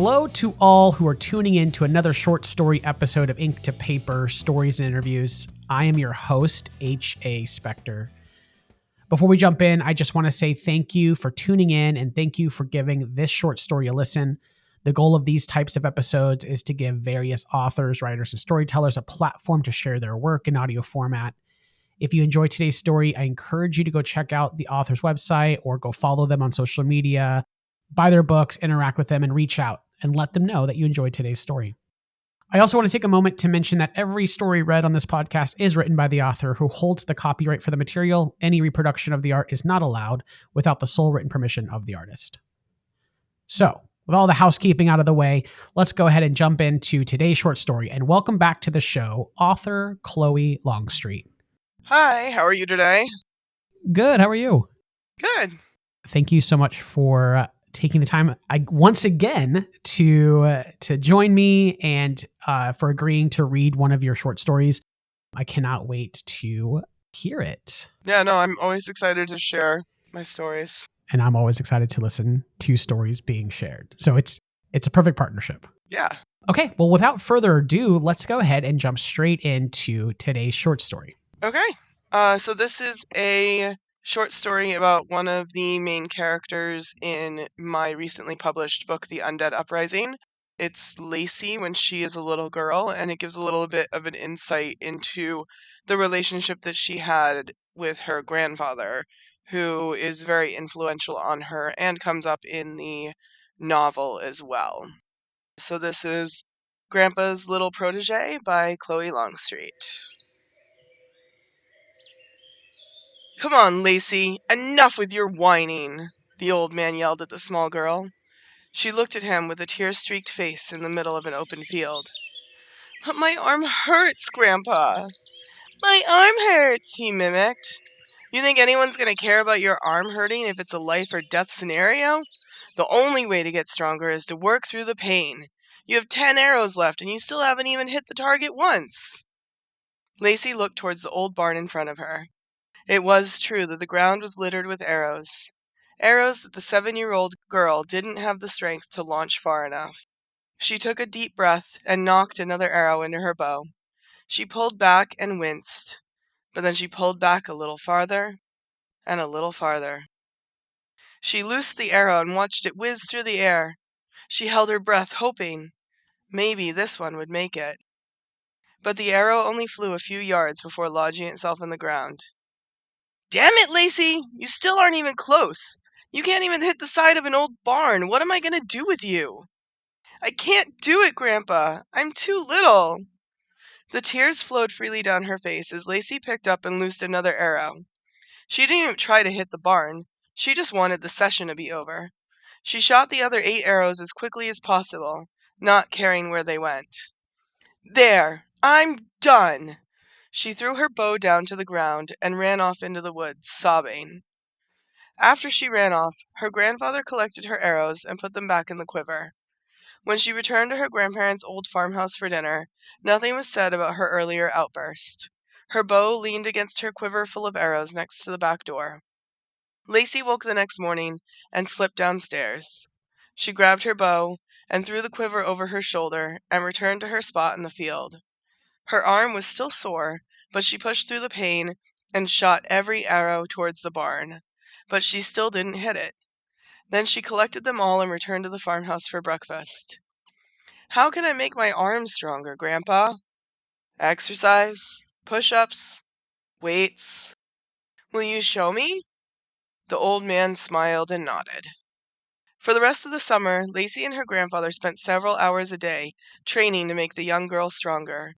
Hello to all who are tuning in to another short story episode of Ink to Paper Stories and Interviews. I am your host, h.a.spector. Before we jump in, I just want to say thank you for tuning in and thank you for giving this short story a listen. The goal of these types of episodes is to give various authors, writers, and storytellers a platform to share their work in audio format. If you enjoyed today's story, I encourage you to go check out the author's website or go follow them on social media, buy their books, interact with them, and reach out and let them know that you enjoyed today's story. I also want to take a moment to mention that every story read on this podcast is written by the author who holds the copyright for the material. Any reproduction of the art is not allowed without the sole written permission of the artist. So, with all the housekeeping out of the way, let's go ahead and jump into today's short story. And welcome back to the show, author Chloe Longstreet. Hi, how are you today? Good. How are you? Good. Thank you so much for taking the time once again to join me and for agreeing to read one of your short stories. I cannot wait to hear it. Yeah, no, I'm always excited to share my stories. And I'm always excited to listen to stories being shared. So it's a perfect partnership. Yeah. Okay, well, without further ado, let's go ahead and jump straight into today's short story. Okay. So this is a short story about one of the main characters in my recently published book, The Undead Uprising. It's Lacey when she is a little girl, and it gives a little bit of an insight into the relationship that she had with her grandfather, who is very influential on her and comes up in the novel as well. So this is Grandpa's Little Protégé by Chloe Longstreet. Come on, Lacey, enough with your whining, the old man yelled at the small girl. She looked at him with a tear-streaked face in the middle of an open field. But my arm hurts, Grandpa. My arm hurts, he mimicked. You think anyone's going to care about your arm hurting if it's a life or death scenario? The only way to get stronger is to work through the pain. You have 10 arrows left and you still haven't even hit the target once. Lacey looked towards the old barn in front of her. It was true that the ground was littered with arrows. Arrows that the 7-year-old girl didn't have the strength to launch far enough. She took a deep breath and knocked another arrow into her bow. She pulled back and winced, but then she pulled back a little farther and a little farther. She loosed the arrow and watched it whiz through the air. She held her breath, hoping maybe this one would make it. But the arrow only flew a few yards before lodging itself in the ground. Damn it, Lacey! You still aren't even close. You can't even hit the side of an old barn. What am I going to do with you? I can't do it, Grandpa. I'm too little. The tears flowed freely down her face as Lacey picked up and loosed another arrow. She didn't even try to hit the barn. She just wanted the session to be over. She shot the other 8 arrows as quickly as possible, not caring where they went. There! I'm done! She threw her bow down to the ground and ran off into the woods, sobbing. After she ran off, her grandfather collected her arrows and put them back in the quiver. When she returned to her grandparents' old farmhouse for dinner, nothing was said about her earlier outburst. Her bow leaned against her quiver full of arrows next to the back door. Lacey woke the next morning and slipped downstairs. She grabbed her bow and threw the quiver over her shoulder and returned to her spot in the field. Her arm was still sore, but she pushed through the pain and shot every arrow towards the barn. But she still didn't hit it. Then she collected them all and returned to the farmhouse for breakfast. How can I make my arms stronger, Grandpa? Exercise, push-ups, weights. Will you show me? The old man smiled and nodded. For the rest of the summer, Lacey and her grandfather spent several hours a day training to make the young girl stronger.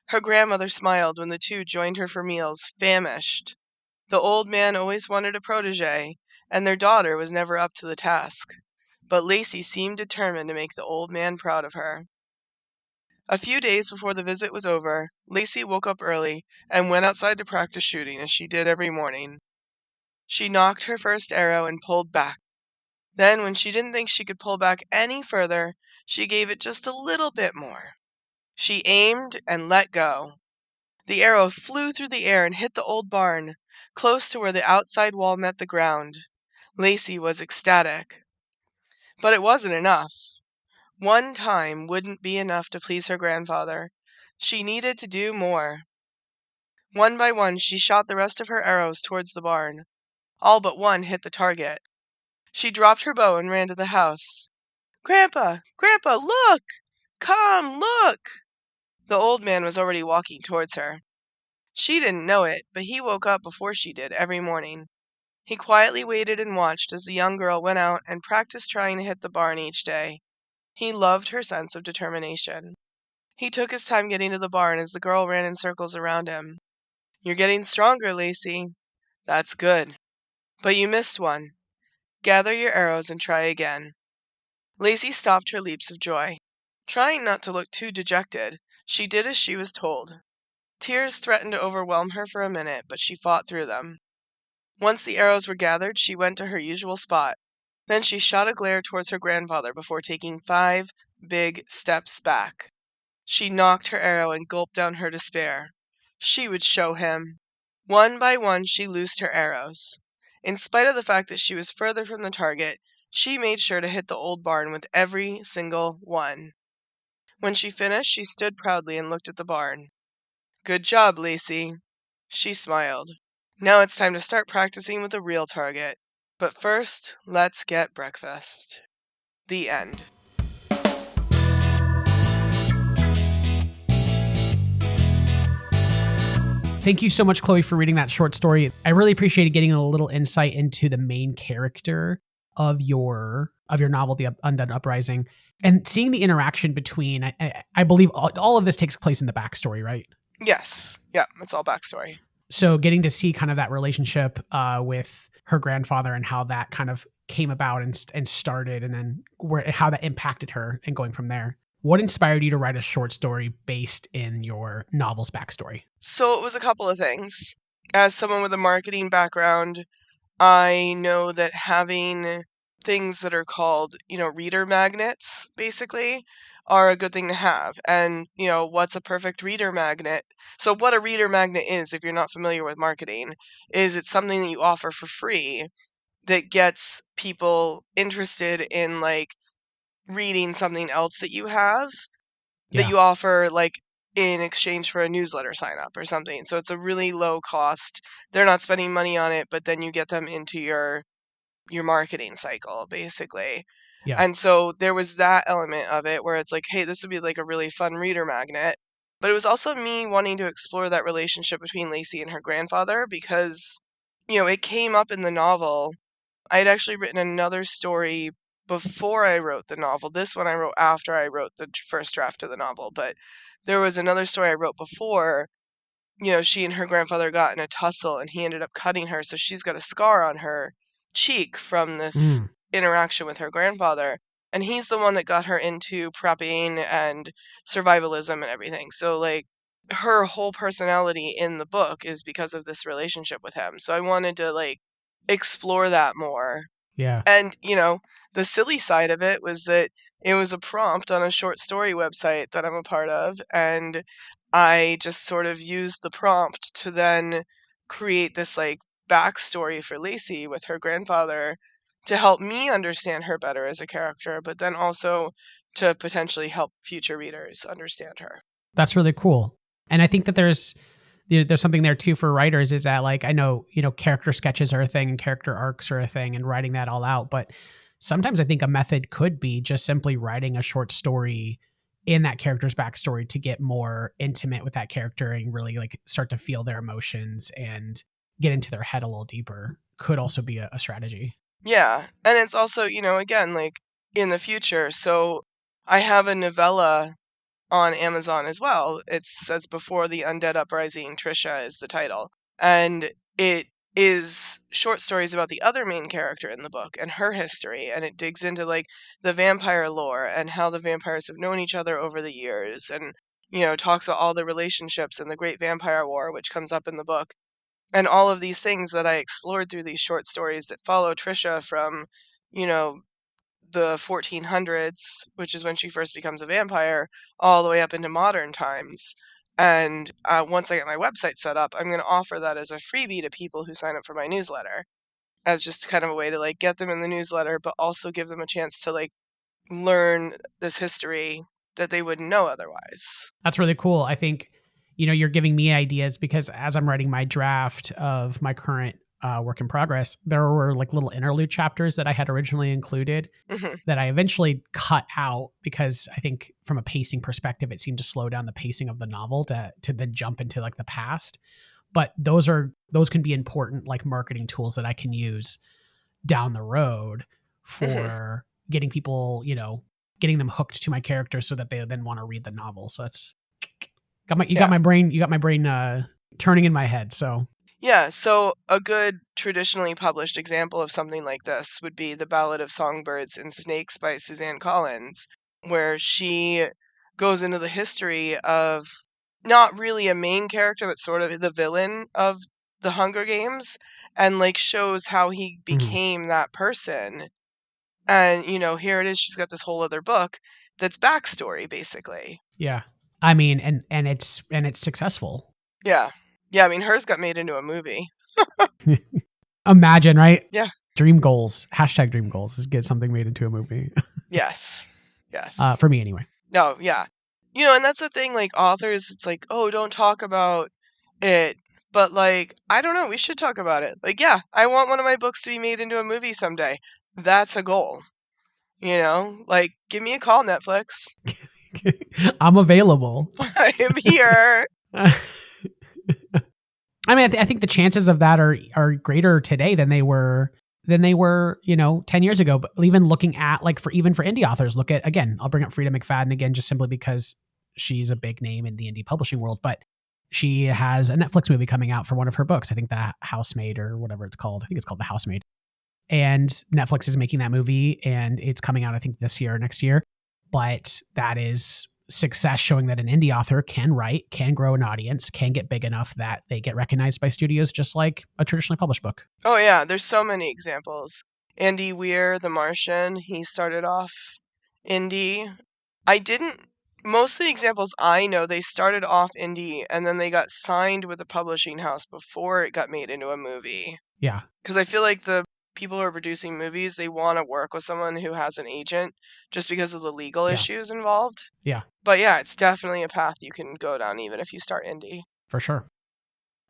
Her grandmother smiled when the two joined her for meals, famished. The old man always wanted a protégé, and their daughter was never up to the task. But Lacey seemed determined to make the old man proud of her. A few days before the visit was over, Lacey woke up early and went outside to practice shooting as she did every morning. She knocked her first arrow and pulled back. Then, when she didn't think she could pull back any further, she gave it just a little bit more. She aimed and let go. The arrow flew through the air and hit the old barn, close to where the outside wall met the ground. Lacey was ecstatic. But it wasn't enough. One time wouldn't be enough to please her grandfather. She needed to do more. One by one, she shot the rest of her arrows towards the barn. All but one hit the target. She dropped her bow and ran to the house. "Grandpa! Grandpa, look! Come, look!" The old man was already walking towards her. She didn't know it, but he woke up before she did every morning. He quietly waited and watched as the young girl went out and practiced trying to hit the barn each day. He loved her sense of determination. He took his time getting to the barn as the girl ran in circles around him. "You're getting stronger, Lacey." "That's good. But you missed one. Gather your arrows and try again." Lacey stopped her leaps of joy. Trying not to look too dejected, she did as she was told. Tears threatened to overwhelm her for a minute, but she fought through them. Once the arrows were gathered, she went to her usual spot. Then she shot a glare towards her grandfather before taking 5 big steps back. She knocked her arrow and gulped down her despair. She would show him. One by one, she loosed her arrows. In spite of the fact that she was further from the target, she made sure to hit the old barn with every single one. When she finished, she stood proudly and looked at the barn. "Good job, Lacey." She smiled. "Now it's time to start practicing with a real target. But first, let's get breakfast." The end. Thank you so much, Chloe, for reading that short story. I really appreciated getting a little insight into the main character of your novel, The Undead Uprising, and seeing the interaction between. I believe all of this takes place in the backstory, right? Yes. Yeah, it's all backstory. So getting to see kind of that relationship with her grandfather and how that kind of came about and started, and then how that impacted her, and going from there. What inspired you to write a short story based in your novel's backstory? So it was a couple of things. As someone with a marketing background, I know that having things that are called, reader magnets, basically, are a good thing to have. And, what's a perfect reader magnet? So what a reader magnet is, if you're not familiar with marketing, is it's something that you offer for free that gets people interested in, like, reading something else that you have, that Yeah. you offer, like, in exchange for a newsletter sign up or something. So it's a really low cost. They're not spending money on it, but then you get them into your marketing cycle, basically. Yeah. And so there was that element of it where it's like, hey, this would be like a really fun reader magnet. But it was also me wanting to explore that relationship between Lacey and her grandfather because, it came up in the novel. I had actually written another story before I wrote the novel. This one I wrote after I wrote the first draft of the novel. But there was another story I wrote before. She and her grandfather got in a tussle and he ended up cutting her. So she's got a scar on her cheek from this Mm. interaction with her grandfather. And he's the one that got her into prepping and survivalism and everything. So, like, her whole personality in the book is because of this relationship with him. So I wanted to, like, explore that more. Yeah. And, the silly side of it was that it was a prompt on a short story website that I'm a part of. And I just sort of used the prompt to then create this, like, backstory for Lacey with her grandfather to help me understand her better as a character, but then also to potentially help future readers understand her. That's really cool. And I think that there's something there too for writers, is that, like, I know, character sketches are a thing and character arcs are a thing and writing that all out, but sometimes I think a method could be just simply writing a short story in that character's backstory to get more intimate with that character and really, like, start to feel their emotions and get into their head a little deeper. Could also be a strategy. Yeah. And it's also, again, like, in the future. So I have a novella on Amazon as well. It says Before the Undead Uprising, Trisha is the title. And it is short stories about the other main character in the book and her history. And it digs into, like, the vampire lore and how the vampires have known each other over the years. And, talks about all the relationships and the Great Vampire War, which comes up in the book. And all of these things that I explored through these short stories that follow Trisha from, you know, the 1400s, which is when she first becomes a vampire, all the way up into modern times. And once I get my website set up, I'm going to offer that as a freebie to people who sign up for my newsletter, as just kind of a way to, like, get them in the newsletter, but also give them a chance to, like, learn this history that they wouldn't know otherwise. That's really cool. I think, you're giving me ideas because as I'm writing my draft of my current work in progress, there were like little interlude chapters that I had originally included Mhm. that I eventually cut out because I think from a pacing perspective, it seemed to slow down the pacing of the novel to then jump into like the past. But those can be important like marketing tools that I can use down the road Mhm. for getting people, getting them hooked to my characters so that they then want to read the novel. So that's you got Yeah. my brain, turning in my head. So Yeah, so a good traditionally published example of something like this would be The Ballad of Songbirds and Snakes by Suzanne Collins, where she goes into the history of not really a main character, but sort of the villain of the Hunger Games, and like shows how he mhm, became that person. And, here it is, she's got this whole other book that's backstory, basically. yeah. I mean, and it's successful. Yeah. Yeah, I mean, hers got made into a movie. Imagine, right? Yeah. Dream goals. Hashtag dream goals is get something made into a movie. Yes. Yes. For me anyway. No, yeah. And that's the thing, like, authors, it's like, "Oh, don't talk about it." But, like, I don't know, we should talk about it. Like, yeah, I want one of my books to be made into a movie someday. That's a goal, you know? Like, give me a call, Netflix. I'm available. I am here. I mean, I think the chances of that are greater today than they were 10 years ago. But even looking at like for indie authors, look at again, I'll bring up Frida McFadden again, just simply because she's a big name in the indie publishing world. But she has a Netflix movie coming out for one of her books. I think The Housemaid or whatever it's called. I think it's called The Housemaid. And Netflix is making that movie, and it's coming out I think this year or next year. But that is success showing that an indie author can write, can grow an audience, can get big enough that they get recognized by studios just like a traditionally published book. Oh, yeah, there's so many examples. Andy Weir, The Martian, he started off indie. I didn't Most of the examples I know, they started off indie and then they got signed with a publishing house before it got made into a movie. Yeah. Because I feel like the people who are producing movies, they want to work with someone who has an agent just because of the legal Yeah. issues involved. Yeah, But yeah, it's definitely a path you can go down even if you start indie. for sure.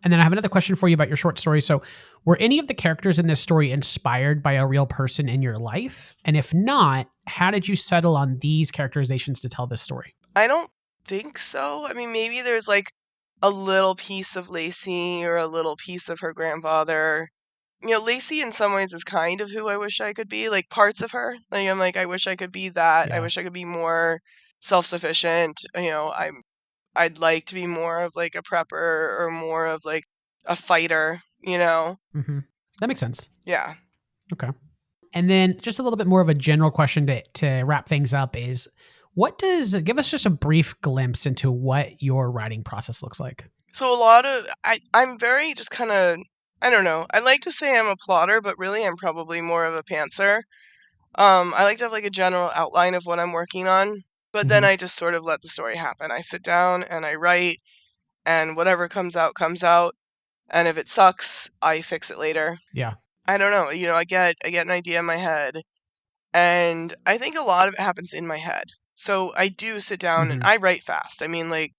And then I have another question for you about your short story. So, were any of the characters in this story inspired by a real person in your life? And if not, how did you settle on these characterizations to tell this story? I don't think so. I mean, maybe there's like a little piece of Lacey or a little piece of her grandfather. Lacey in some ways is kind of who I wish I could be, like parts of her. Like I'm like, I wish I could be that. I Yeah. wish I could be more self-sufficient. I'd like to be more of like a prepper or more of like a fighter. Hmm. That makes sense. Yeah. Okay. And then just a little bit more of a general question to wrap things up is give us just a brief glimpse into what your writing process looks like. So a lot of I'm very just kind of, I don't know. I like to say I'm a plotter, but really I'm probably more of a pantser. I like to have like a general outline of what I'm working on, but then Hmm. I just sort of let the story happen. I sit down and I write, and whatever comes out comes out. And if it sucks, I fix it later. Yeah. I don't know. I get an idea in my head, and I think a lot of it happens in my head. So I do sit down and Hmm. I write fast. I mean, like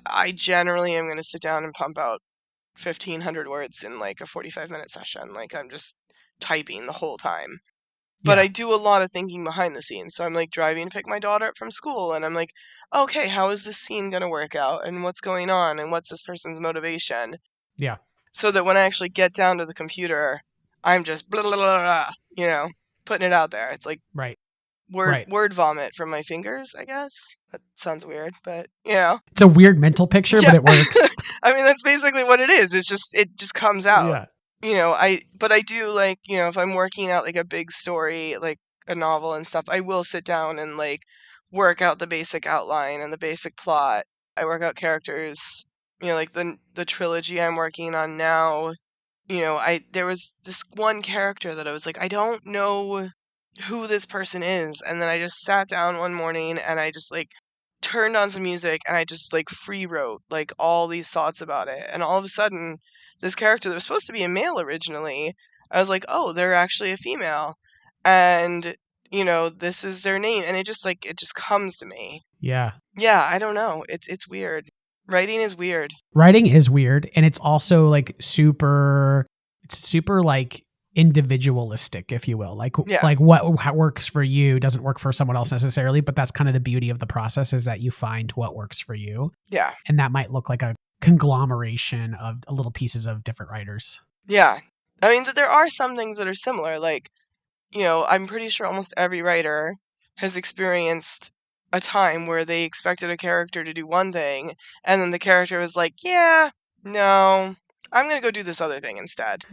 I generally am going to sit down and pump out 1,500 words in like a 45-minute session. Like I'm just typing the whole time. But Yeah. I do a lot of thinking behind the scenes. So I'm like driving to pick my daughter up from school and I'm like, okay, how is this scene going to work out? And what's going on? And what's this person's motivation? Yeah. So that when I actually get down to the computer, I'm just blah, blah, blah, blah, putting it out there. It's like Right. word Right. word vomit from my fingers, I guess. That sounds weird, but It's a weird mental picture, yeah. but it works. I mean, that's basically what it is. It just comes out. Yeah. But I do like, if I'm working out like a big story, like a novel and stuff, I will sit down and like work out the basic outline and the basic plot. I work out characters, like the trilogy I'm working on now. There was this one character that I was like, I don't know who this person is. And then I just sat down one morning and I just like turned on some music and I just like free wrote like all these thoughts about it. And all of a sudden, this character that was supposed to be a male originally, I was like, oh, they're actually a female. And this is their name. And it just comes to me. Yeah. Yeah, I don't know. It's weird. Writing is weird. Writing is weird. And it's also like super like individualistic, if you will. Like what works for you doesn't work for someone else necessarily, but that's kind of the beauty of the process, is that you find what works for you. Yeah. And that might look like a conglomeration of little pieces of different writers. Yeah. I mean, there are some things that are similar. Like, I'm pretty sure almost every writer has experienced a time where they expected a character to do one thing, and then the character was like, yeah, no, I'm going to go do this other thing instead.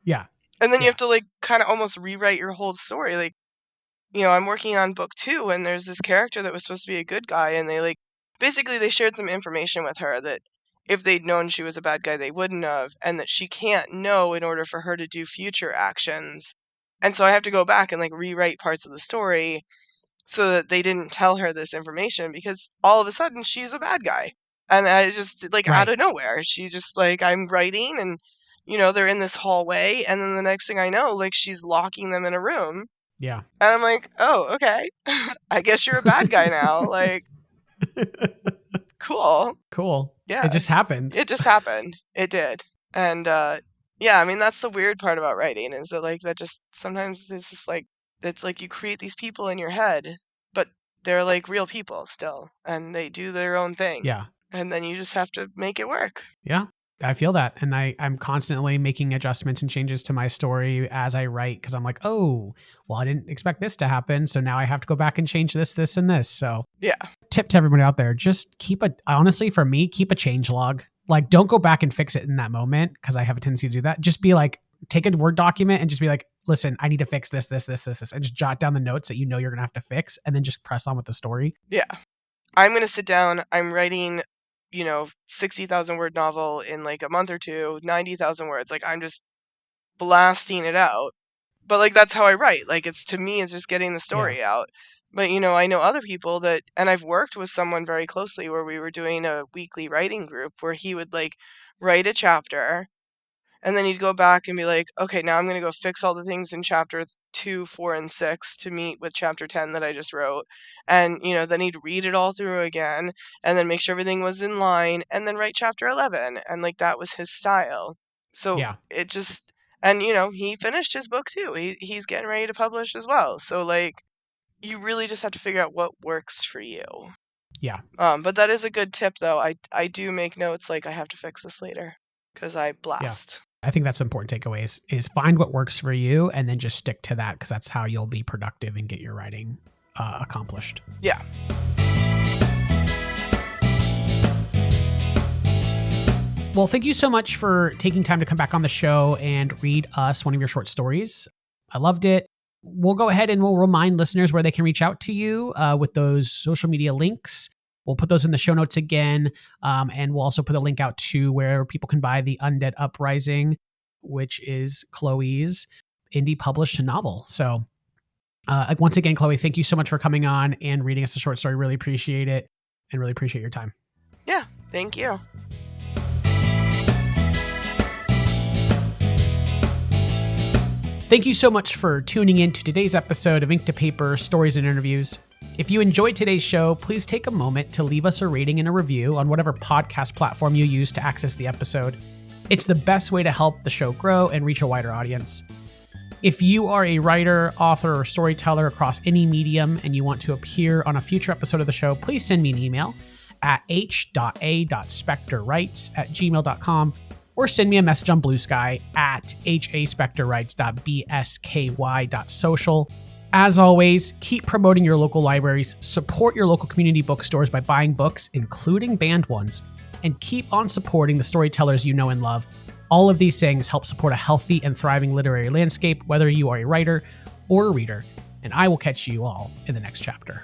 Yeah. And then you have to like kind of almost rewrite your whole story. Like, I'm working on book 2, and there's this character that was supposed to be a good guy, and they basically they shared some information with her that if they'd known she was a bad guy, they wouldn't have, and that she can't know in order for her to do future actions. And so I have to go back and rewrite parts of the story so that they didn't tell her this information, because all of a sudden she's a bad guy. And I just out of nowhere, she just I'm writing, and they're in this hallway, and then the next thing I know, she's locking them in a room. Yeah. And I'm like, oh, okay. I guess you're a bad guy now. Cool. Cool. Yeah. It just happened. It just happened. It did. And yeah, I mean, that's the weird part about writing, is that that just sometimes it's just it's you create these people in your head, but they're real people still, and they do their own thing. Yeah. And then you just have to make it work. Yeah. I feel that. And I'm constantly making adjustments and changes to my story as I write, because I'm like, oh, well, I didn't expect this to happen. So now I have to go back and change this, this, and this. So yeah. Tip to everybody out there, just honestly, for me, keep a change log. Don't go back and fix it in that moment, because I have a tendency to do that. Just be take a Word document and just be listen, I need to fix this, this, this, this, and just jot down the notes that you're going to have to fix, and then just press on with the story. Yeah. I'm going to sit down. I'm writing 60,000 word novel in a month or two, 90,000 words. I'm just blasting it out. But that's how I write. To me, it's just getting the story out. But I know other people that, and I've worked with someone very closely where we were doing a weekly writing group where he would write a chapter, and then he'd go back and be like, okay, now I'm going to go fix all the things in chapter 2, 4, and 6 to meet with chapter 10 that I just wrote. And, then he'd read it all through again, and then make sure everything was in line, and then write chapter 11. And that was his style. So it just, and, he finished his book too. He's getting ready to publish as well. So you really just have to figure out what works for you. Yeah. But that is a good tip, though. I do make notes I have to fix this later, because I blast. Yeah. I think that's the important takeaway is find what works for you, and then just stick to that, because that's how you'll be productive and get your writing accomplished. Yeah. Well, thank you so much for taking time to come back on the show and read us one of your short stories. I loved it. We'll go ahead and we'll remind listeners where they can reach out to you with those social media links. We'll put those in the show notes again. And we'll also put a link out to where people can buy the Undead Uprising, which is Chloe's indie published novel. So once again, Chloe, thank you so much for coming on and reading us a short story. Really appreciate it, and really appreciate your time. Yeah, thank you. Thank you so much for tuning in to today's episode of Ink to Paper Stories and Interviews. If you enjoyed today's show, please take a moment to leave us a rating and a review on whatever podcast platform you use to access the episode. It's the best way to help the show grow and reach a wider audience. If you are a writer, author, or storyteller across any medium and you want to appear on a future episode of the show, please send me an email at h.a.spectorwrites@gmail.com or send me a message on Bluesky at h.a.spectorwrites.bsky.social. As always, keep promoting your local libraries, support your local community bookstores by buying books, including banned ones, and keep on supporting the storytellers you know and love. All of these things help support a healthy and thriving literary landscape, whether you are a writer or a reader. And I will catch you all in the next chapter.